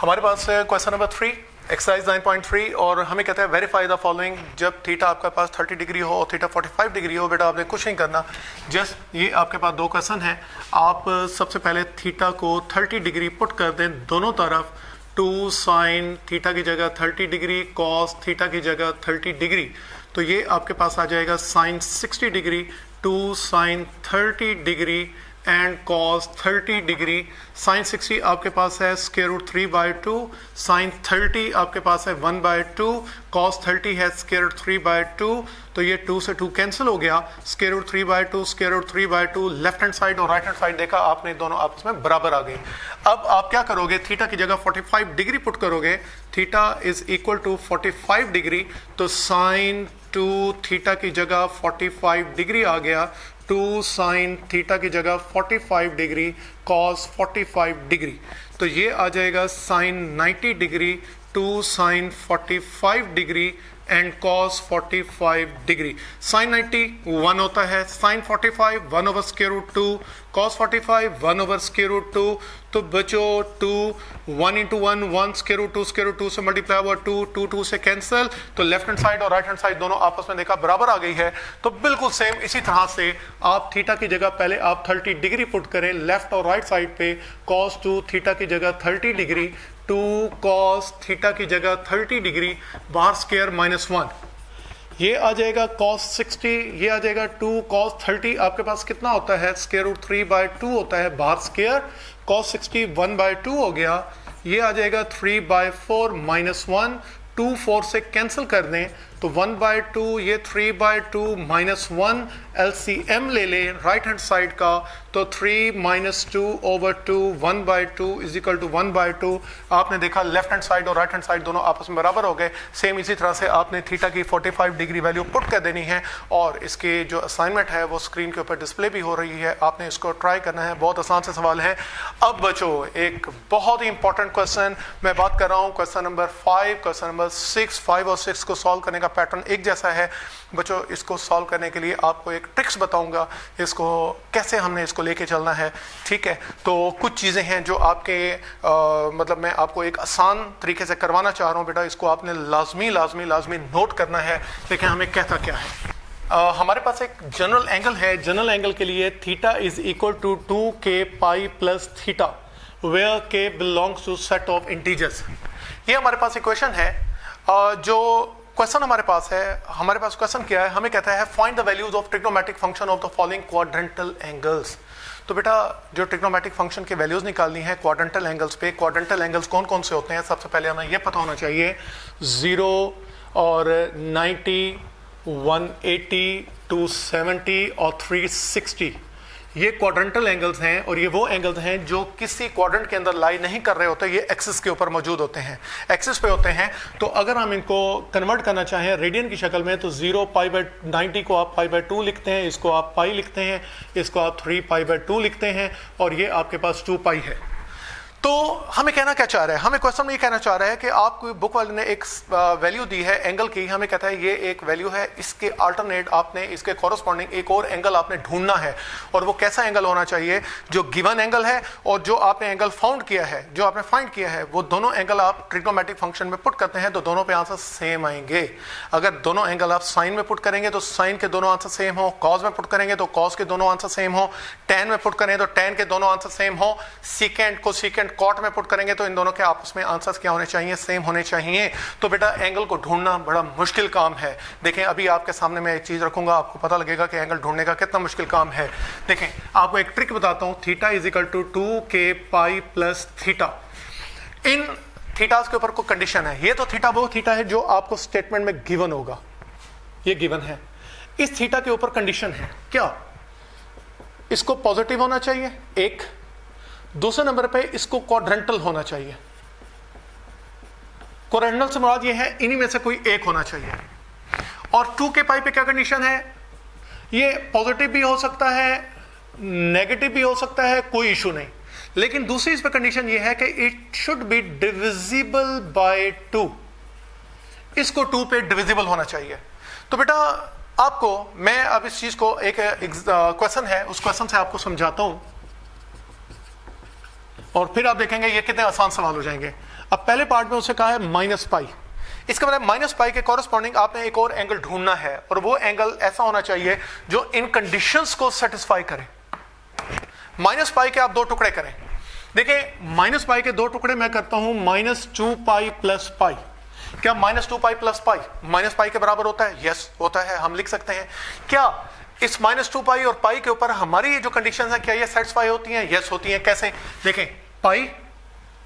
हमारे पास question number 3 exercise 9.3 और हमें कहता है वेरीफाई द फॉलोइंग। जब थीटा आपके पास 30 डिग्री हो और थीटा 45 डिग्री हो, बेटा आपने कुछ नहीं करना, जस्ट ये आपके पास दो क्वेश्चन है। आप सबसे पहले थीटा को 30 डिग्री पुट कर दें दोनों तरफ। 2 साइन थीटा की जगह 30 डिग्री, कॉस थीटा की जगह 30 डिग्री, तो ये आपके पास आ जाएगा sine 60 degree, 2 sine 30 degree and cos 30 degree. Sine 60 आपके पास है स्क्वायर रूट 3/2, साइन 30 आपके पास है 1/2, कॉस 30 है स्क्वायर रूट 3/2, तो ये 2 से 2 कैंसिल हो गया। Square root 3/2 square root 3/2, left hand side और राइट हैंड साइड देखा आपने, दोनों आपस में बराबर आ गए। अब आप क्या करोगे, थीटा की जगह 45 डिग्री पुट करोगे। Theta is equal to 45 degree, तो साइन 2 थीटा की जगह 45 डिग्री आ गया। 2 साइन थीटा की जगह 45 डिग्री, कॉस 45 डिग्री, तो ये आ जाएगा sine 90 degree, 2 sine 45 degree and cos 45 degree. Sine 90 1 होता है, sine 45 1 over square root 2, cos 45 1 over square root 2, तो बचो 2 1 इंटू 1 1 स्क्वायर रूट 2 से मल्टीप्लाई हुआ 2 2 से कैंसिल, तो लेफ्ट हैंड साइड और राइट हैंड साइड दोनों आपस में देखा बराबर आ गई है। तो बिल्कुल सेम इसी तरह से आप थीटा की जगह पहले आप 30 डिग्री पुट करें लेफ्ट और राइट साइड पे। कॉस 2 थीटा की जगह 30 डिग्री, 2 कॉस थीटा की जगह 30 डिग्री, बाहर स्क्वायर -1, ये आ जाएगा cos 60, ये आ जाएगा 2 cos 30, आपके पास कितना होता है स्क्वायर रूट 3/2 होता है, बाहर स्क्वायर, cos 60 1/2 हो गया, ये आ जाएगा 3/4 -1, 2 4 से कैंसिल कर दें तो 1/2, ये 3/2 -1, LCM ले लें राइट हैंड साइड का, तो 3 - 2 over 2 1/2 इज इक्वल टू 1/2। आपने देखा लेफ्ट हैंड साइड और राइट हैंड साइड दोनों आपस में बराबर हो गए। सेम इसी तरह से आपने थीटा की 45 डिग्री वैल्यू पुट कर देनी है और इसके जो असाइनमेंट है वो स्क्रीन के ऊपर डिस्प्ले भी हो रही है, आपने इसको ट्राई करना है। बहुत आसान से सवाल है। अब बच्चों एक बहुत ही इंपॉर्टेंट क्वेश्चन मैं बात कर रहा हूँ, क्वेश्चन नंबर 5, क्वेश्चन नंबर 6, 5 और 6 को सॉल्व करने का पैटर्न एक जैसा है। बच्चों इसको सॉल्व करने के लिए आपको एक ट्रिक्स बताऊंगा, इसको कैसे हमने इसको लेके चलना है, ठीक है। तो कुछ चीज़ें हैं जो आपके मतलब मैं आपको एक आसान तरीके से करवाना चाह रहा हूँ। बेटा इसको आपने लाजमी नोट करना है। देखें हमें कहता क्या है। हमारे पास एक जनरल एंगल है। जनरल एंगल के लिए theta is equal to 2k pi plus theta where k belongs to set of integers. ये हमारे पास इक्वेशन है। जो क्वेश्चन हमारे पास है, हमारे पास क्वेश्चन क्या है, हमें कहता है find the values of trigonometric function of the following quadrantal angles. तो बेटा जो ट्रिग्नोमेट्रिक फंक्शन के वैल्यूज निकालनी है क्वाड्रेंटल एंगल्स पे। क्वाड्रेंटल एंगल्स कौन कौन से होते हैं, सबसे पहले हमें यह पता होना चाहिए 0 और 90, 180, 270 और 360, ये क्वाड्रेंटल एंगल्स हैं और ये वो एंगल्स हैं जो किसी क्वाड्रेंट के अंदर लाई नहीं कर रहे होते, ये एक्सिस के ऊपर मौजूद होते हैं, एक्सिस पे होते हैं। तो अगर हम इनको कन्वर्ट करना चाहें रेडियन की शक्ल में तो 0 π/90 को आप π/2 लिखते हैं, इसको आप पाई लिखते हैं, इसको आप 3 π/2 लिखते हैं और ये आपके पास 2 पाई है। तो हमें कहना क्या चाह रहा है, हमें क्वेश्चन में ये कहना चाह रहा है कि आपको बुक वाले ने एक वैल्यू दी है एंगल की, हमें कहता है ये एक वैल्यू है, इसके अल्टरनेट आपने इसके कॉरस्पॉन्डिंग एक और एंगल आपने ढूंढना है। और वो कैसा एंगल होना चाहिए, जो गिवन एंगल है और जो आपने एंगल फाउंड किया है, जो आपने फाइंड किया है, वो दोनों एंगल आप ट्रिग्नोमेट्रिक फंक्शन में पुट करते हैं तो दोनों पे आंसर सेम आएंगे। अगर दोनों एंगल आप साइन में पुट करेंगे तो साइन के दोनों आंसर सेम हो, कॉस में पुट करेंगे तो कॉस के दोनों आंसर सेम हो, टैन में पुट करें तो टैन के दोनों आंसर सेम हो, सीकेंट को सीकेंट कॉट में पुट करेंगे तो इन दोनों के आपस में आंसर्स क्या होने चाहिए, सेम होने चाहिए। तो बेटा एंगल को ढूंढना बड़ा मुश्किल काम है। देखें अभी आपके सामने मैं एक चीज रखूंगा, आपको पता लगेगा कि एंगल ढूंढने का कितना मुश्किल काम है। देखें आपको एक ट्रिक बताता हूं, theta is equal to 2k pi plus theta. इन थीटास के ऊपर कोई कंडीशन है, ये तो थीटा वो थीटा है जो आपको स्टेटमेंट में गिवन होगा, ये गिवन है। इस थीटा के ऊपर कंडीशन है क्या, इसको पॉजिटिव होना चाहिए एक, दूसरे नंबर पे इसको क्वाड्रेंटल होना चाहिए। क्वाड्रेंटल से मुराद ये है इन्हीं में से कोई एक होना चाहिए। और 2k पाई पे क्या कंडीशन है, ये पॉजिटिव भी हो सकता है, नेगेटिव भी हो सकता है, कोई इशू नहीं। लेकिन दूसरी इस पे कंडीशन ये है कि it should be divisible by 2, इसको 2 पे डिविजिबल होना चाहिए। तो बेटा आपको मैं अब इस चीज को एक क्वेश्चन है, उस क्वेश्चन से आपको समझाता हूं और फिर आप देखेंगे ये कितने आसान सवाल हो जाएंगे। अब पहले पार्ट में उसे कहा है माइनस पाई, इसका मतलब माइनस पाई के कॉरस्पॉन्डिंग आपने एक और एंगल ढूंढना है और वो एंगल ऐसा होना चाहिए जो इन कंडीशंस को सेटिस्फाई करे। माइनस पाई के आप दो टुकड़े करें। देखिए माइनस पाई के दो टुकड़े मैं करता हूं माइनस 2 पाई प्लस पाई। क्या minus 2 pi plus pi minus pi के बराबर होता है? यस होता है, हम लिख सकते हैं। क्या इस माइनस 2 पाई और पाई के ऊपर हमारी ये जो कंडीशन है क्या ये सेटिस्फाई होती हैं? यस होती हैं। कैसे? देखें, पाई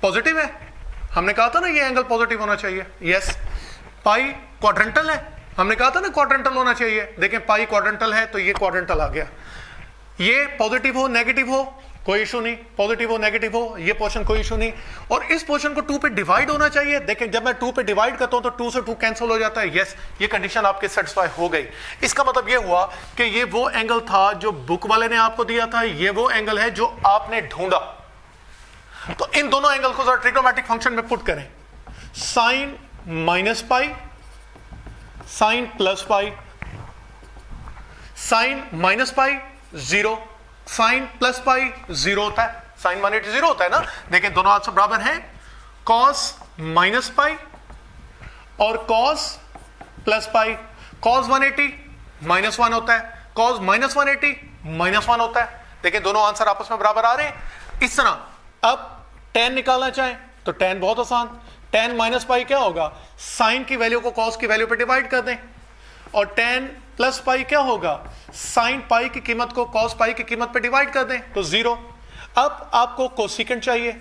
पॉजिटिव है, हमने कहा था ना ये एंगल पॉजिटिव होना चाहिए। यस। पाई क्वाड्रेंटल है, हमने कहा था ना क्वाड्रेंटल होना चाहिए। देखें पाई क्वाड्रेंटल है तो ये क्वाड्रेंटल आ गया। ये पॉजिटिव हो नेगेटिव हो कोई इशू नहीं, पॉजिटिव हो नेगेटिव हो ये पोर्शन कोई इशू नहीं। और इस पोर्शन को 2 पे डिवाइड होना चाहिए। देखें जब मैं 2 पे डिवाइड करता हूं तो 2 से 2 कैंसिल हो जाता है। यस, ये कंडीशन आपके सेटिस्फाई हो गई। इसका मतलब ये हुआ कि ये वो एंगल था जो बुक वाले ने आपको दिया था, ये वो एंगल है जो आपने ढूंढा। तो इन दोनों एंगल को जरा ट्रिग्नोमेट्रिक फंक्शन में पुट करें। Sine minus pi, sine plus pi, sine minus pi 0, sine plus pi 0 होता है। साइन 180 0 होता है ना। देखें दोनों हाथ से बराबर हैं। कॉस माइनस पाई और कॉस प्लस पाई। कॉस 180 -1 होता है, कॉस माइनस 180 -1 होता है। देखें दोनों आंसर आपस में बराबर आ रहे हैं। इस तरह अब tan निकालना चाहें तो tan बहुत आसान, tan माइनस पाई क्या होगा? साइन की वैल्यू को कॉस की वैल्यू पे डिवाइड कर दें और tan प्लस पाई क्या होगा? साइन पाई की कीमत को कॉस पाई की कीमत पे डिवाइड कर दें तो 0। अब आपको कोसिकेंट चाहिए।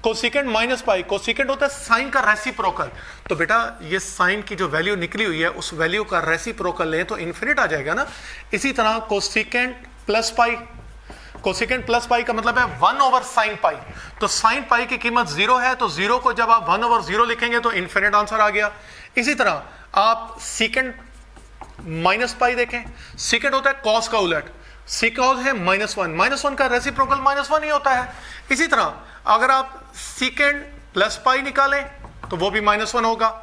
कोसिकेंट माइनस पाई, कोसिकेंट होता है साइन का रेसिप्रोकल। तो बेटा ये साइन की जो वैल्यू निकली हुई है उस वैल्यू का रेसिप्रोकल लें तो इन्फिनिट आ जाएगा ना। इसी तरह cosecant plus pi, cosecant plus pi का मतलब है 1 ओवर साइन पाई। तो साइन पाई की कीमत 0 है तो 0 को जब आप 1 ओवर 0 लिखेंगे तो इन्फिनिट आंसर आ गया। इसी तरह आप सीकेंट माइनस पाई देखें, सीकेंट होता है कॉस का उलट, सीकॉस है -1, -1 का रेसिप्रोकल -1 ही होता है। इसी तरह अगर आप सीकेंट प्लस पाई निकालें तो वो भी -1 होगा।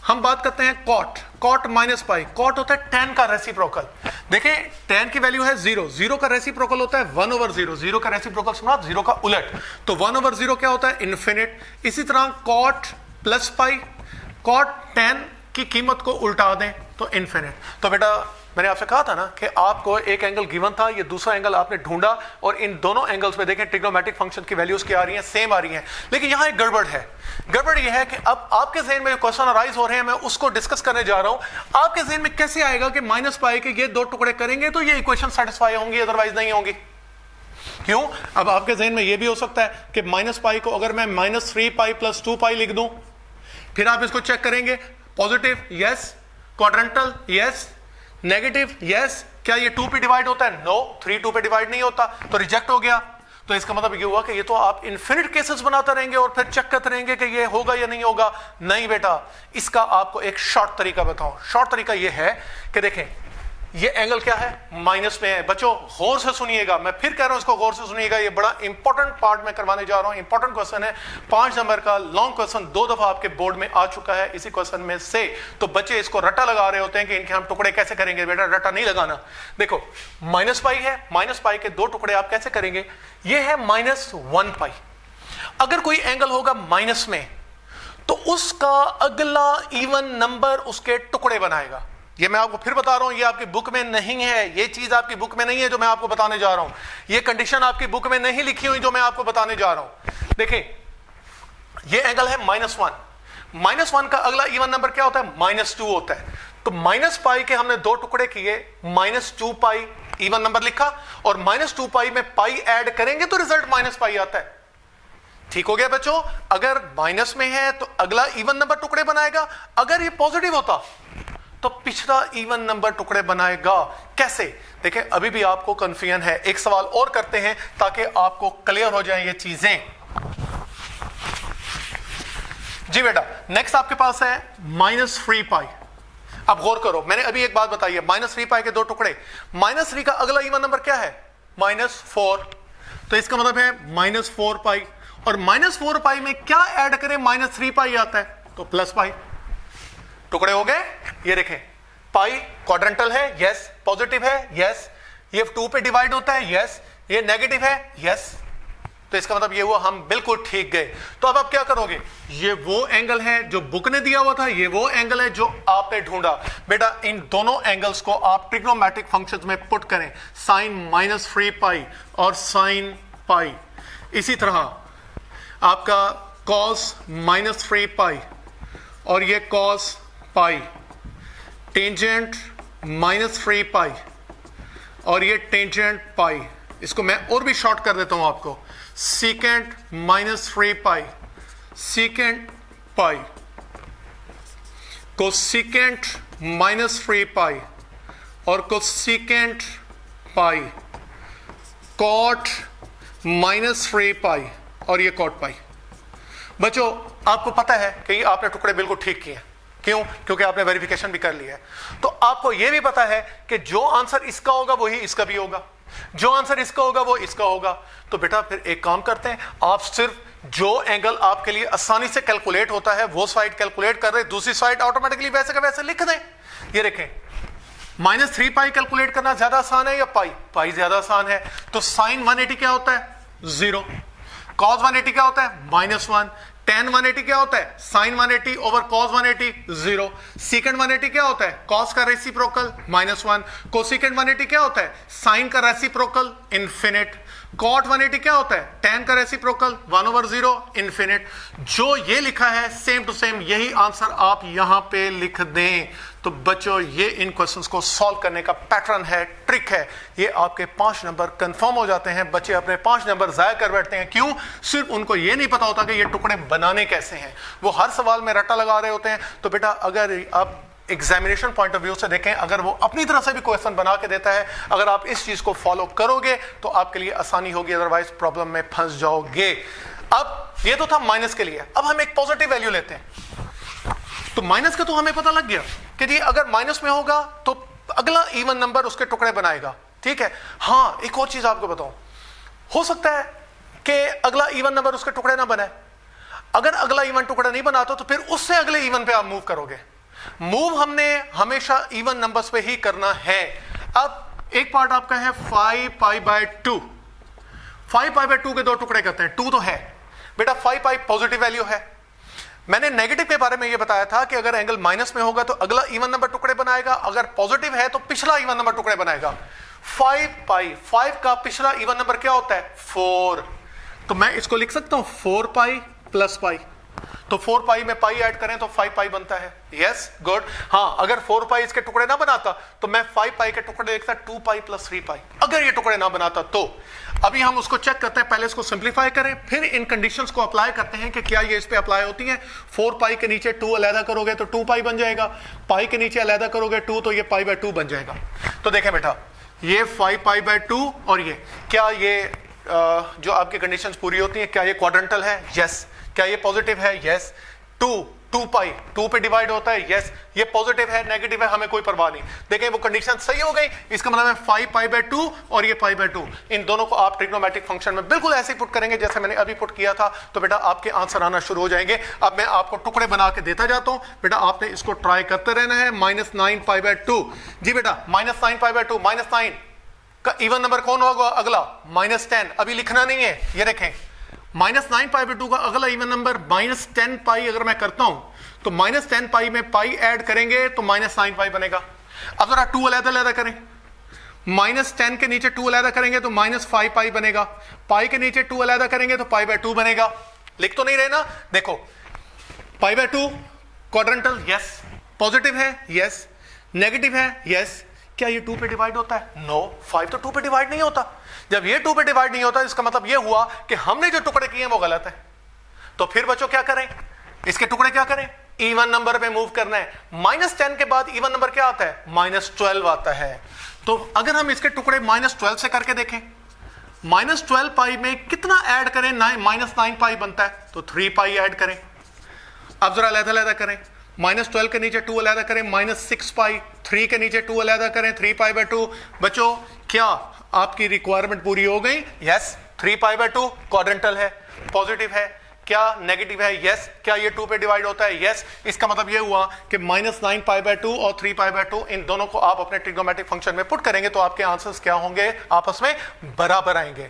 हम बात करते हैं cot, cot minus pi, cot होता है tan का रेसिप्रोकल। देखें tan की वैल्यू है 0, 0 का रेसिप्रोकल होता है 1 ओवर 0, 0 का रेसिप्रोकल सुना 0 का उलट, तो 1 ओवर 0 क्या होता है? इन्फिनिट। इसी तरह cot plus pi, cot tan की कीमत को उल्टा दें तो इन्फिनिट। तो बेटा मैंने आपसे कहा था ना कि आपको एक एंगल गिवन था, ये दूसरा एंगल आपने ढूंढा और इन दोनों एंगल्स पे देखें ट्रिग्नोमेट्रिक फंक्शन की वैल्यूज क्या आ रही हैं? सेम आ रही हैं। लेकिन यहां एक गड़बड़ है। गड़बड़ ये है कि अब आपके ज़हन में जो क्वेश्चन अराइज हो रहे हैं मैं उसको डिस्कस करने जा रहा हूं। आपके ज़हन में कैसे आएगा कि माइनस पाई के ये दो टुकड़े करेंगे तो ये इक्वेशन सेटिस्फाई होंगी, अदरवाइज नहीं होंगी। क्यों? अब आपके ज़हन में ये भी हो सकता है कि माइनस पाई को अगर मैं -3 पाई प्लस 2 पाई लिख दूं, फिर आप इसको चेक करेंगे, positive yes, quadrantal yes, negative yes. क्या ये 2 पे डिवाइड होता है? नो, 3 2 पे डिवाइड नहीं होता, तो रिजेक्ट हो गया। तो इसका मतलब ये हुआ कि ये तो आप इन्फिनिट केसेस बनाते रहेंगे और फिर चेक करते रहेंगे कि ये होगा या नहीं होगा। नहीं बेटा, इसका आपको एक शॉर्ट तरीका बताऊं। शॉर्ट तरीका ये है कि देखें ये एंगल क्या है? माइनस में है। बच्चों गौर से सुनिएगा, मैं फिर कह रहा हूं इसको गौर से सुनिएगा, ये बड़ा इंपॉर्टेंट पार्ट में करवाने जा रहा हूं। इंपॉर्टेंट क्वेश्चन है, 5 नंबर का लॉन्ग क्वेश्चन 2 दफा आपके बोर्ड में आ चुका है इसी क्वेश्चन में से। तो बच्चे इसको रट्टा लगा रहे होते हैं कि इनके हम टुकड़े कैसे करेंगे। बेटा रट्टा नहीं लगाना। देखो माइनस पाई है, माइनस पाई के दो टुकड़े आप कैसे करेंगे? ये है -1 पाई। अगर कोई एंगल होगा माइनस में तो उसका अगला इवन नंबर उसके टुकड़े बनाएगा। ये मैं आपको फिर बता रहा हूं, ये आपकी बुक में नहीं है, ये चीज आपकी बुक में नहीं है जो मैं आपको बताने जा रहा हूं, ये कंडीशन आपकी बुक में नहीं लिखी हुई जो मैं आपको बताने जा रहा हूं। देखिए ये एंगल है -1, -1 का अगला इवन नंबर क्या होता है? -2 होता है। तो माइनस पाई के हमने दो टुकड़े किए, -2 पाई इवन नंबर लिखा और -2 पाई में पाई ऐड करेंगे तो रिजल्ट -पाई आता है। ठीक हो गया बच्चों? अगर माइनस में है तो अगला इवन नंबर टुकड़े बनाएगा, अगर ये पॉजिटिव होता तो पिछला इवन नंबर टुकड़े बनाएगा। कैसे? देखें अभी भी आपको कंफ्यूजन है। एक सवाल और करते हैं ताकि आपको क्लियर हो जाए ये चीजें। जी बेटा नेक्स्ट आपके पास है -3 पाई। अब गौर करो, मैंने अभी एक बात बताई है, -3 पाई के दो टुकड़े, -3 का अगला इवन नंबर क्या है? -4। तो इसका मतलब है -4 पाई और -4 पाई में क्या ऐड करें? -3 पाई आता है तो प्लस पाई। टुकड़े हो गए। ये देखें पाई क्वाड्रेंटल है यस, पॉजिटिव है यस, ये 2 पे डिवाइड होता है यस, ये नेगेटिव है यस। तो इसका मतलब ये हुआ हम बिल्कुल ठीक गए। तो अब आप क्या करोगे, ये वो एंगल है जो बुक ने दिया हुआ था, ये वो एंगल है जो आपने ढूंढा। बेटा इन दोनों एंगल्स को आप ट्रिग्नोमेट्रिक फंक्शंस में पुट करें, साइन -3 पाई और साइन पाई। इसी तरह आपका cos -3 पाई और ये cos पाई, टेंजेंट -3 पाई और ये टेंजेंट पाई। इसको मैं और भी शॉर्ट कर देता हूं आपको, सीकेंट -3 पाई, सीकेंट पाई, कोसीकेंट -3 पाई और कोसीकेंट पाई, कॉट -3 पाई और ये कॉट पाई। बच्चों आपको पता है कि आपने टुकड़े बिल्कुल ठीक किए। क्यों? क्योंकि आपने वेरिफिकेशन भी कर लिया है। तो आपको यह भी पता है कि जो आंसर इसका होगा वही इसका भी होगा, जो आंसर इसका होगा वो इसका होगा। तो बेटा फिर एक काम करते हैं, आप सिर्फ जो एंगल आपके लिए आसानी से कैलकुलेट होता है वो साइड कैलकुलेट कर रहे, दूसरी साइड ऑटोमेटिकली वैसे का वैसे लिख दें। ये देखें, -3 पाई कैलकुलेट करना ज्यादा आसान है या पाई? पाई ज्यादा आसान है। तो साइन 180 क्या होता है? 0। cos 180 क्या होता है? -1। tan 180 क्या होता है? sin 180 over cos 180, 0। secant 180 क्या होता है? cos का रेसिप्रोकल -1। cosecant 180 क्या होता है? sin का रेसिप्रोकल इन्फिनिट। cot 180 क्या होता है? tan का रेसिप्रोकल 1/0 इन्फिनिट। जो ये लिखा है सेम टू सेम यही आंसर आप यहां पे लिख दें। तो बच्चों ये इन क्वेश्चंस को सॉल्व करने का पैटर्न है, ट्रिक है। ये आपके 5 नंबर कंफर्म हो जाते हैं। बच्चे अपने 5 नंबर जाया कर बैठते हैं। क्यों? सिर्फ उनको ये नहीं पता होता कि ये टुकड़े बनाने कैसे हैं। वो हर सवाल में रट्टा लगा रहे होते हैं। तो बेटा अगर आप एग्जामिनेशन पॉइंट ऑफ व्यू से देखें, अगर वो अपनी तरह से भी क्वेश्चन बना के देता है, अगर आप इस चीज को फॉलो करोगे तो आपके लिए आसानी होगी, अदरवाइज प्रॉब्लम में फंस जाओगे। अब ये तो था माइनस के लिए। अब हम एक पॉजिटिव वैल्यू लेते हैं। तो माइनस का तो हमें पता लग गया कि जी अगर माइनस में होगा तो अगला इवन नंबर उसके टुकड़े बनाएगा। ठीक है। हाँ, एक और चीज आपको बताऊं, हो सकता है कि अगला इवन नंबर उसके टुकड़े ना बनाए। अगर अगला इवन टुकड़ा नहीं बनाता तो फिर उससे अगले इवन पे आप मूव करोगे। मूव हमने हमेशा इवन नंबर्स पे ही करना है। अब एक पार्ट आपका है 5 पाई/2। 5 पाई/2 के 2 टुकड़े करते हैं। 2 तो है बेटा, 5 पाई पॉजिटिव वैल्यू है। मैंने नेगेटिव के बारे में यह बताया था कि अगर एंगल माइनस में होगा तो अगला इवन नंबर टुकड़े बनाएगा, अगर पॉजिटिव है तो पिछला इवन नंबर टुकड़े बनाएगा। 5 पाई, 5 का पिछला इवन नंबर क्या होता है? 4। तो मैं इसको लिख सकता हूं 4 पाई प्लस पाई। तो 4 पाई में पाई ऐड करें तो 5 पाई बनता है। Yes, good. हाँ, अगर 4 पाई इसके टुकड़े ना बनाता तो मैं 5 पाई के टुकड़े लिखता 2 पाई प्लस 3 पाई। अगर ये टुकड़े ना बनाता तो अभी हम उसको चेक करते हैं। पहले इसको सिंप्लीफाई करें, फिर इन कंडीशंस को अप्लाई करते हैं कि क्या ये इस पे अप्लाई होती हैं। 4 पाई के नीचे 2 अलहदा करोगे तो 2 पाई बन जाएगा। पाई के नीचे अलहदा करोगे 2 तो ये पाई/2 बन जाएगा। तो देखें बेटा, ये 5 पाई/2 और ये क्या ये जो आपकी कंडीशंस पूरी होती हैं, क्या ये क्वाड्रेंटल है? यस। क्या ये पॉजिटिव है? यस। 2 पाई 2 पे डिवाइड होता है। यस। ये पॉजिटिव है, नेगेटिव है, हमें कोई परवाह नहीं। देखें वो कंडीशन सही हो गई। इसका मतलब है 5 पाई/2 और ये पाई/2, इन दोनों को आप ट्रिग्नोमेट्रिक फंक्शन में बिल्कुल ऐसे ही पुट करेंगे जैसे मैंने अभी पुट किया था। तो बेटा आपके आंसर आना शुरू हो जाएंगे। अब मैं आपको टुकड़े बना के देता जाता हूं। बेटा आपने इसको ट्राई करते रहना है। -9 पाई/2। जी बेटा, -9 पाई/2, -9 का इवन नंबर कौन होगा अगला? -10। अभी लिखना नहीं है, ये देखें -9 पाई/2 का अगला इवन नंबर -10 पाई। अगर मैं करता हूं तो -10 पाई में पाई ऐड करेंगे तो -9 पाई बनेगा। अब जरा 2 अलग-अलग करें। -10 के नीचे 2 अलग करेंगे तो -5 पाई बनेगा। पाई के नीचे 2 अलग करेंगे तो पाई/2 बनेगा। लिख तो नहीं रहे ना? देखो, पाई/2 क्वाड्रेंटल, यस। पॉजिटिव है, यस। नेगेटिव है, यस। क्या ये 2 पे डिवाइड होता है? नो। 5 तो 2 पे डिवाइड नहीं होता। जब ये 2 पे डिवाइड नहीं होता इसका मतलब ये हुआ कि हमने जो टुकड़े किए हैं वो गलत है। तो फिर बच्चों क्या करें? इसके टुकड़े क्या करें? इवन नंबर पे मूव करना है। -10 के बाद इवन नंबर क्या आता है? -12 आता है। तो अगर हम इसके टुकड़े -12 से करके देखें, -12 पाई में कितना ऐड करें? -9 पाई बनता है तो 3 पाई ऐड करें। अब जरा अलग-अलग करें। -12 के नीचे 2 अलग करें, -6 पाई। 3 के नीचे 2 अलग करें, 3 पाई/2। बच्चों क्या आपकी रिक्वायरमेंट पूरी हो गई? यस। 3 पाई/2 क्वाड्रेंटल है, पॉजिटिव है। क्या नेगेटिव है? यस। क्या ये 2 पे डिवाइड होता है? यस। इसका मतलब ये हुआ कि -9 पाई/2 और 3 पाई/2 इन दोनों को आप अपने ट्रिग्नोमेट्रिक फंक्शन में पुट करेंगे तो आपके आंसर्स क्या होंगे? आपस में बराबर आएंगे।